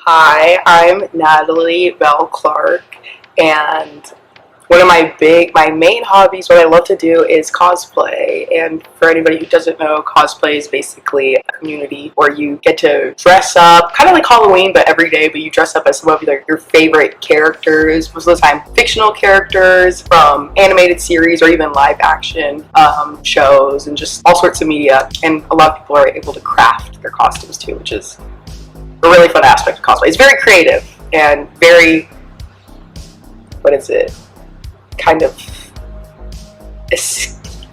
Hi, I'm Natalie Belle Clark, and one of my main hobbies, what I love to do is cosplay. And for anybody who doesn't know, cosplay is basically a community where you get to dress up, kind of like Halloween, but every day, but you dress up as some of your favorite characters, most of the time fictional characters from animated series or even live action shows and just all sorts of media. And a lot of people are able to craft their costumes too, which is a really fun aspect of cosplay. It's very creative and very, what is it, kind of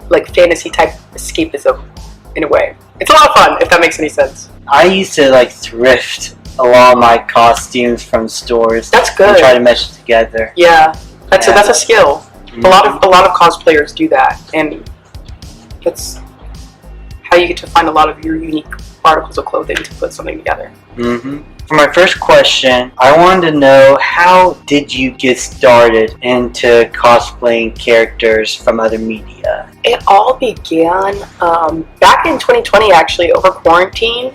like fantasy type escapism in a way. It's a lot of fun, if that makes any sense. I used to thrift a lot of my costumes from stores. That's good. And try to mesh it together. Yeah, that's a skill. Mm-hmm. A lot of cosplayers do that, and that's how you get to find a lot of your unique articles of clothing to put something together. Mm-hmm. For my first question, I wanted to know, how did you get started into cosplaying characters from other media? It all began back in 2020, actually, over quarantine.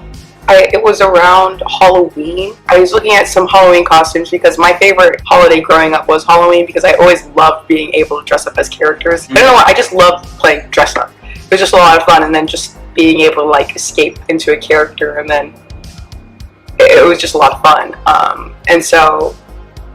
It was around Halloween. I was looking at some Halloween costumes because my favorite holiday growing up was Halloween, because I always loved being able to dress up as characters. Mm-hmm. I don't know why, I just loved playing dress up. It was just a lot of fun, and then just being able to escape into a character, and then it was just a lot of fun. And so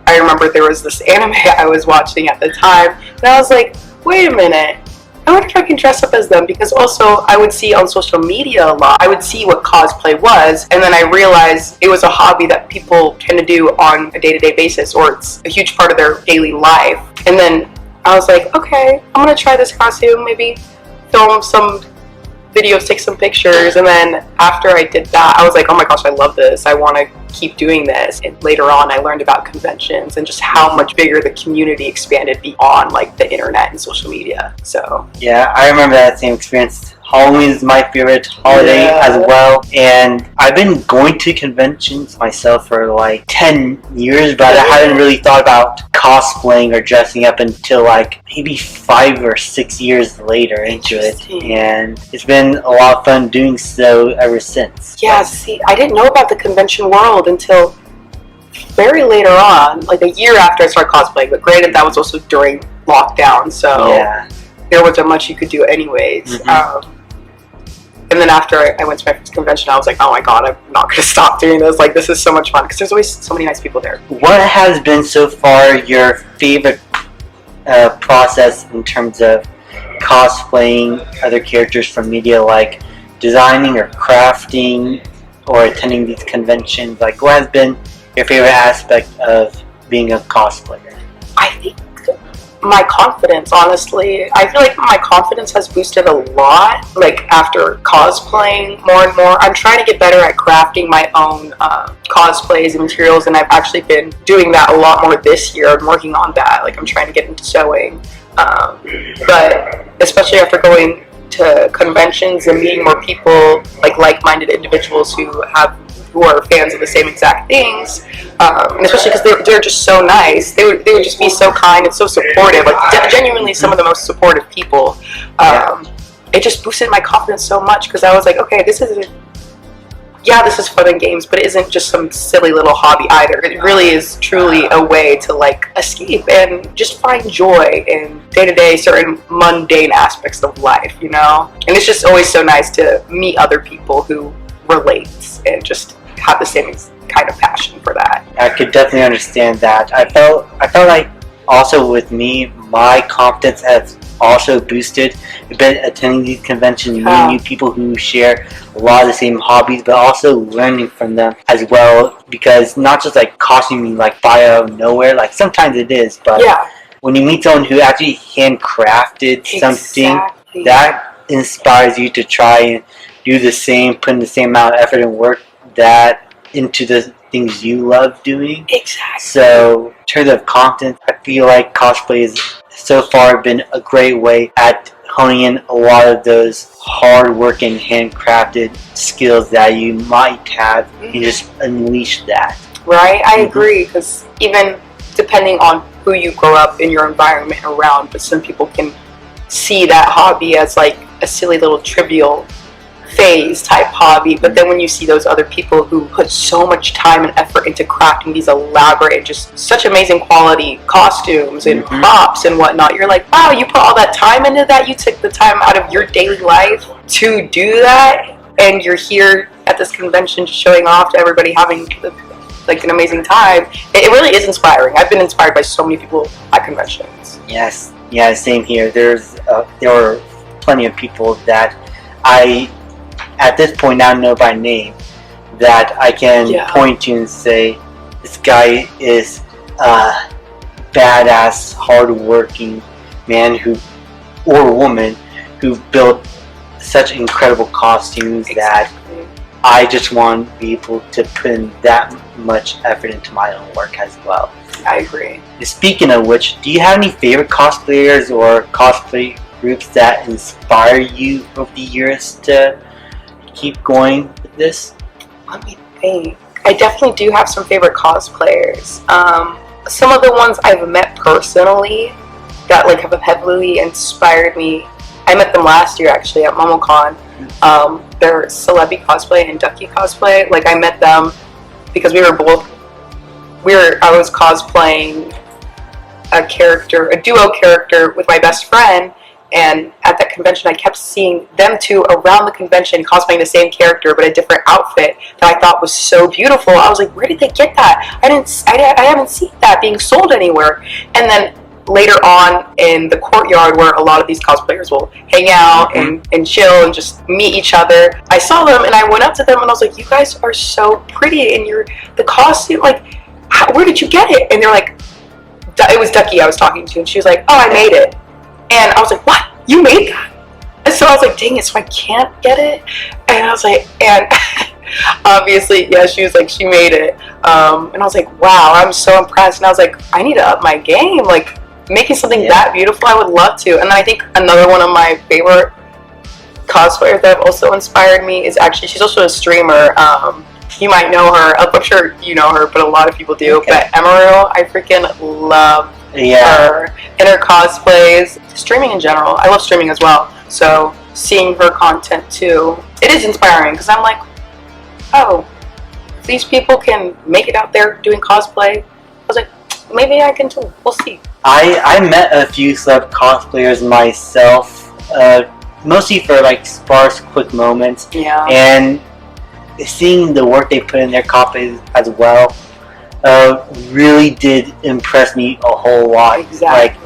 I remember there was this anime I was watching at the time, and I was like, wait a minute, I wonder if I can dress up as them, because also I would see on social media a lot, I would see what cosplay was, and then I realized it was a hobby that people tend to do on a day-to-day basis, or it's a huge part of their daily life. And then I was like, okay, I'm gonna try this costume, maybe film some videos, take some pictures. And then after I did that, I was like, oh my gosh, I love this, I want to keep doing this. And later on I learned about conventions and just how much bigger the community expanded beyond the internet and social media. So yeah, I remember that same experience. Halloween is my favorite holiday as well, and I've been going to conventions myself for 10 years, but I haven't really thought about cosplaying or dressing up until maybe 5 or 6 years later into it, and it's been a lot of fun doing so ever since. Yeah, see, I didn't know about the convention world until very later on, a year after I started cosplaying, but granted that was also during lockdown, so yeah, there wasn't much you could do anyways. Mm-hmm. And then after I went to my first convention, I was like, oh my god, I'm not going to stop doing this. This is so much fun, because there's always so many nice people there. What has been so far your favorite process in terms of cosplaying other characters from media, like designing or crafting or attending these conventions? What has been your favorite aspect of being a cosplayer? I think my confidence, honestly. I feel like my confidence has boosted a lot, after cosplaying more and more. I'm trying to get better at crafting my own cosplays and materials, and I've actually been doing that a lot more this year. I'm working on that. I'm trying to get into sewing. But especially after going to conventions and meeting more people, like-minded individuals who are fans of the same exact things, and especially because they're just so nice. They would just be so kind and so supportive, genuinely some of the most supportive people. It just boosted my confidence so much, because I was like, okay, this is fun and games, but it isn't just some silly little hobby either. It really is truly a way to escape and just find joy in day-to-day certain mundane aspects of life, And it's just always so nice to meet other people who relate and just have the same kind of passion for that. I could definitely understand that. I felt like also with me, my confidence has also boosted a bit attending these conventions, meeting new people who share a lot of the same hobbies, but also learning from them as well, because not just costuming fly out of nowhere, sometimes it is, but when you meet someone who actually handcrafted something, that inspires you to try and do the same, put in the same amount of effort and work that into the things you love doing. Exactly. So in terms of confidence, I feel like cosplay has so far been a great way at honing in a lot of those hard-working, handcrafted skills that you might have, and just unleash that. Right, I agree, because even depending on who you grow up in your environment around, but some people can see that hobby as a silly little trivial phase type hobby, but then when you see those other people who put so much time and effort into crafting these elaborate, just such amazing quality costumes and props and whatnot, you're like, wow, you put all that time into that, you took the time out of your daily life to do that, and you're here at this convention just showing off to everybody, having like an amazing time. It really is inspiring. I've been inspired by so many people at conventions. Yes, yeah, same here. There are plenty of people that I, at this point, now know by name, that I can point to and say, this guy is a badass, hardworking man or woman who built such incredible costumes that I just want to be able to put in that much effort into my own work as well. I agree. Speaking of which, do you have any favorite cosplayers or cosplay groups that inspire you over the years to keep going with this? Let me think. I definitely do have some favorite cosplayers. Some of the ones I've met personally that like have heavily inspired me. I met them last year actually at MomoCon. They're Celebi Cosplay and Ducky Cosplay. Like I met them because I was cosplaying a duo character with my best friend, and at that convention I kept seeing them two around the convention cosplaying the same character but a different outfit that I thought was so beautiful. I was like, where did they get that? I haven't seen that being sold anywhere. And then later on in the courtyard where a lot of these cosplayers will hang out and chill and just meet each other, I saw them and I went up to them and I was like, you guys are so pretty and the costume, like, where did you get it? And they're like, it was Ducky I was talking to, and she was like, oh, I made it. And I was like, what? You made that? And so I was like, dang it, so I can't get it? And I was like, and obviously, yeah, she was like, she made it. And I was like, wow, I'm so impressed. And I was like, I need to up my game. Like, making something that beautiful, I would love to. And then I think another one of my favorite cosplayers that have also inspired me is actually, she's also a streamer. You might know her. I'm sure you know her, but a lot of people do. Okay. But Emerald, I freaking love her and her cosplays. Streaming in general. I love streaming as well. So seeing her content too, it is inspiring because I'm like, oh, these people can make it out there doing cosplay. I was like, maybe I can too. We'll see. I met a few celeb cosplayers myself, mostly for like sparse, quick moments. Yeah. And seeing the work they put in their cosplays as well really did impress me a whole lot. Exactly. Like,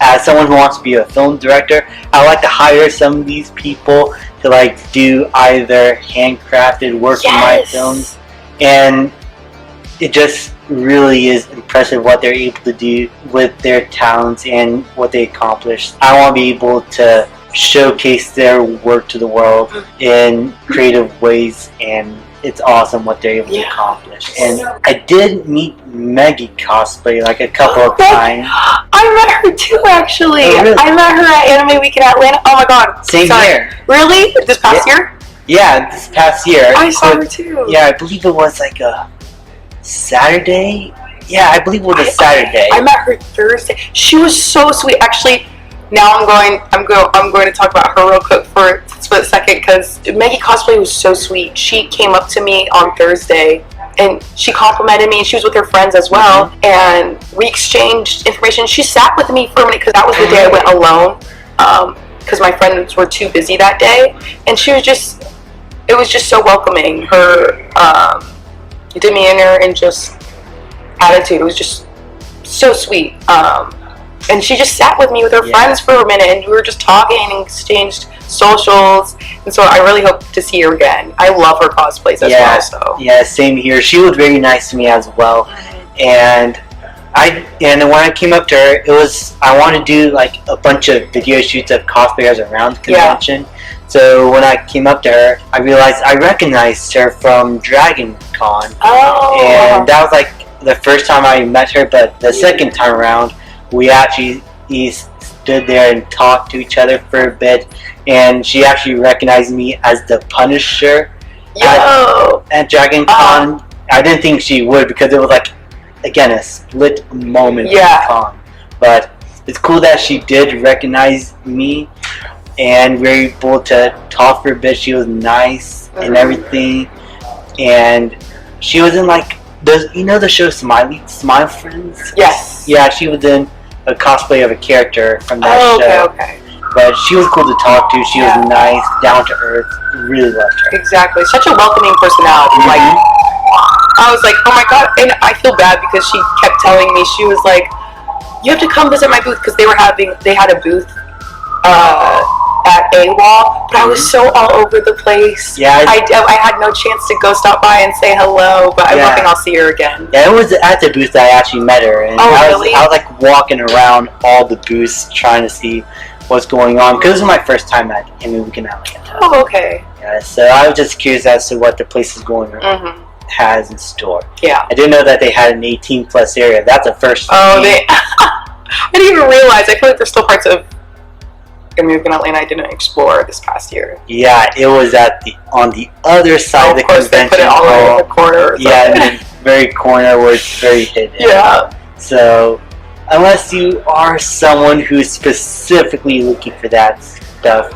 as someone who wants to be a film director, I like to hire some of these people to like do either handcrafted work in my films, and it just really is impressive what they're able to do with their talents and what they accomplish. I want to be able to showcase their work to the world in creative ways, and it's awesome what they're able to accomplish. And I did meet Maggie Cosplay like a couple of times. I met her too, actually. Oh, really? I met her at Anime Week in Atlanta. Oh my god. Same here. Really? This past year? Yeah, this past year. I saw her too. Yeah, I believe it was like a Saturday. Yeah, I believe it was a Saturday. I met her Thursday. She was so sweet. Actually, now I'm going to talk about her real quick for a split second because Maggie Cosplay was so sweet. She came up to me on Thursday and she complimented me, and she was with her friends as well, and we exchanged information. She sat with me for a minute because that was the day I went alone because my friends were too busy that day, and it was just so welcoming. Her demeanor and just attitude, it was just so sweet. And she just sat with me with her friends for a minute, and we were just talking and exchanged socials. And so I really hope to see her again. I love her cosplays as well. So yeah, same here. She was very nice to me as well. And when I came up to her, I wanted to do like a bunch of video shoots of cosplayers around the convention. Yeah. So when I came up to her, I realized I recognized her from Dragon Con. Oh. And that was like the first time I met her, but the second time around, we actually stood there and talked to each other for a bit, and she actually recognized me as the Punisher at Dragon Con. I didn't think she would because it was like, again, a split moment of the con. But it's cool that she did recognize me and we were able to talk for a bit. She was nice and everything, and she was in like the show Smile Friends. Yes. Yeah, she was in a cosplay of a character from that show. Okay. But she was cool to talk to. She was nice, down to earth. Really loved her. Exactly. Such a welcoming personality. Like, I was like, oh my god. And I feel bad because she kept telling me, she was like, you have to come visit my booth, because they had a booth at AWOL, but I was so all over the place. Yeah, I had no chance to go stop by and say hello, but I'm hoping I'll see her again. Yeah, it was at the booth that I actually met her, and I was like walking around all the booths trying to see what's going on, because this was my first time at Anime Week in Atlanta. Oh, okay. Yeah, so I was just curious as to what the place is going on. Has in store. Yeah. I didn't know that they had an 18+ area. That's a first. Oh, I didn't even realize. I feel like there's still parts of Anime Week in Atlanta I didn't explore this past year. Yeah, it was on the other side of the convention. They put it all the way in the corner. Yeah, in the very corner where it's very hidden. Yeah. So, unless you are someone who's specifically looking for that stuff,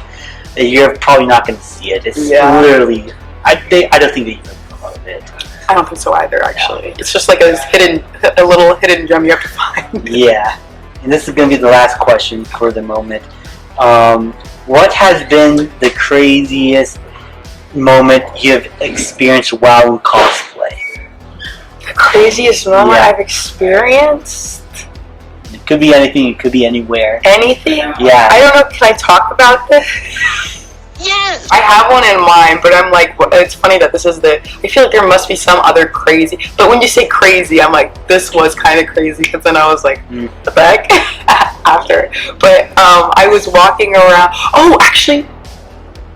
you're probably not going to see it. It's literally, I don't think they even promote it. I don't think so either, actually. Yeah. It's just like a little hidden gem you have to find. Yeah. And this is going to be the last question for the moment. What has been the craziest moment you've experienced while in cosplay? The craziest moment I've experienced? It could be anything. It could be anywhere. Anything? Yeah. I don't know. Can I talk about this? Yes! I have one in mind, but I'm like, it's funny that this is I feel like there must be some other crazy, but when you say crazy, I'm like, this was kind of crazy, because then I was like, the heck? After. But I was walking around, actually,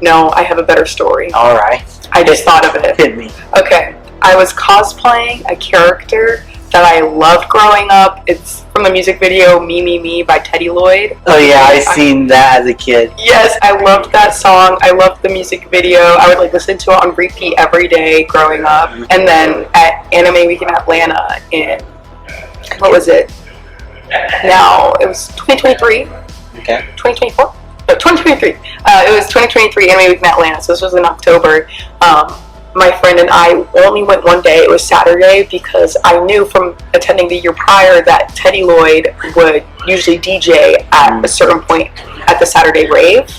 no, I have a better story. Alright. I just thought of it. Hit me. Okay, I was cosplaying a character that I loved growing up. It's from the music video Me, Me, Me by Teddy Lloyd. Oh yeah, I seen that as a kid. Yes, I loved that song. I loved the music video. I would listen to it on repeat every day growing up. And then at Anime Week in Atlanta in, what was it? Now, it was 2023. Okay. 2024? No, 2023. It was 2023 Anime Week in Atlanta, so this was in October. My friend and I only went one day. It was Saturday, because I knew from attending the year prior that Teddy Lloyd would usually DJ at a certain point at the Saturday rave.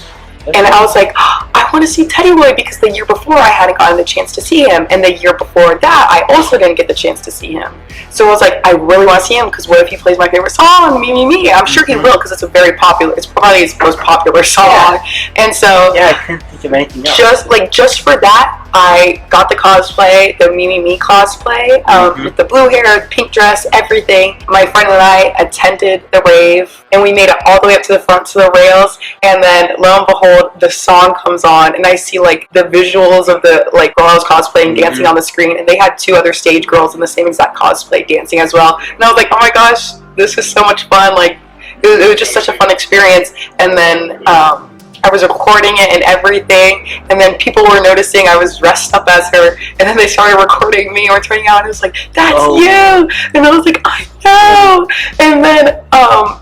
And I was like, I want to see Teddy Lloyd, because the year before I hadn't gotten the chance to see him, and the year before that I also didn't get the chance to see him. So I was like, I really want to see him, because what if he plays my favorite song, Me, Me, Me? I'm sure he will, because it's probably his most popular song. Yeah. And so I couldn't think of anything else. Just for that, I got the cosplay, the Me, Me, Me cosplay, with the blue hair, the pink dress, everything. My friend and I attended the rave, and we made it all the way up to the front to the rails, and then lo and behold, the song comes on, and I see like the visuals of the girl I was cosplaying dancing on the screen, and they had two other stage girls in the same exact cosplay dancing as well. And I was like, oh my gosh, this is so much fun. Like, it was just such a fun experience. And then I was recording it and everything, and then people were noticing I was dressed up as her, and then they started recording me, and we're turning out, and it was like, that's you! And I was like, I know! And then,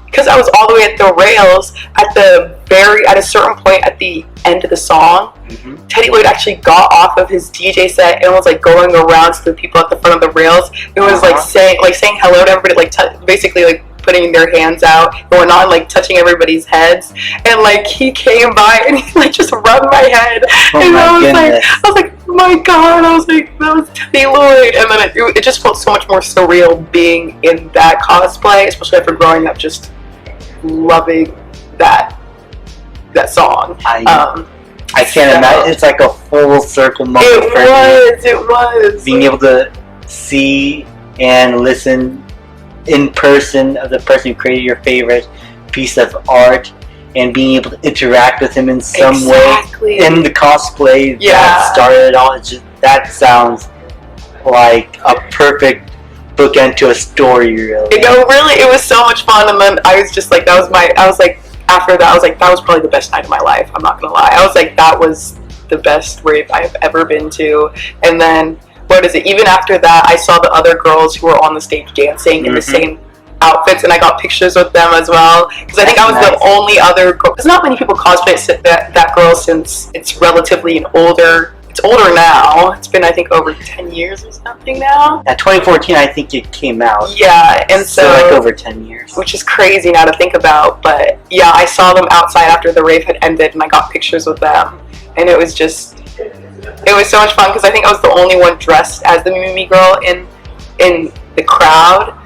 because I was all the way at the rails, at a certain point at the end of the song, Teddy Lloyd actually got off of his DJ set and was like going around to the people at the front of the rails. It was like saying hello to everybody, basically like putting their hands out and whatnot, like touching everybody's heads. And like he came by and he like just rubbed my head. And I was like, oh my god, I was like, that was Teddy Lloyd. And then it just felt so much more surreal being in that cosplay, especially after growing up just loving that song. I can't imagine. It's like a full circle moment for me. It was. Being able to see and listen in person of the person who created your favorite piece of art, and being able to interact with him in some way in the cosplay that started it all. That sounds like a perfect bookend to a story, really. Really, it was so much fun. And then I was just like, after that, I was like, that was probably the best night of my life. I'm not gonna lie. I was like, that was the best rave I've ever been to. And then, even after that, I saw the other girls who were on the stage dancing in the same outfits, and I got pictures with them as well. Because I think I was the only other girl. Because not many people cosplay that girl since it's relatively an older. It's older now. It's been, I think, over 10 years or something now. At 2014, I think it came out. Yeah, and so like over 10 years. Which is crazy now to think about. But yeah, I saw them outside after the rave had ended, and I got pictures with them. And it was just, it was so much fun because I think I was the only one dressed as the Mimi girl in the crowd.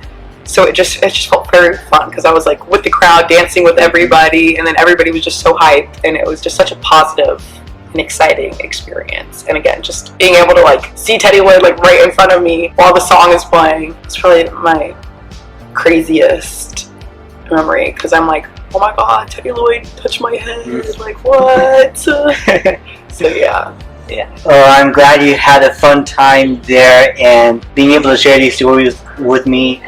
So it just felt very fun because I was like with the crowd, dancing with everybody, and then everybody was just so hyped, and it was just such a positive and exciting experience. And again, just being able to like see Teddy Lloyd like right in front of me while the song is playing, it's probably my craziest memory because I'm like, oh my god, Teddy Lloyd touched my head, like what? So yeah. Well, I'm glad you had a fun time there, and being able to share these stories with me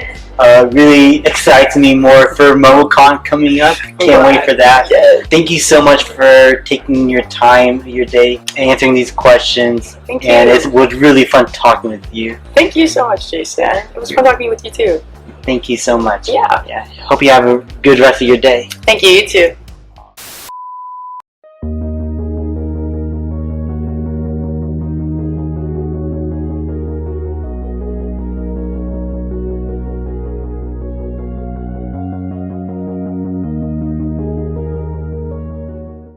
really excites me more for MomoCon coming up. Can't wait for that. Yes. Thank you so much for taking your time, your day, answering these questions. Thank you. And it was really fun talking with you. Thank you so much, Jason. It was fun talking with you too. Thank you so much. Yeah. Hope you have a good rest of your day. Thank you, you too.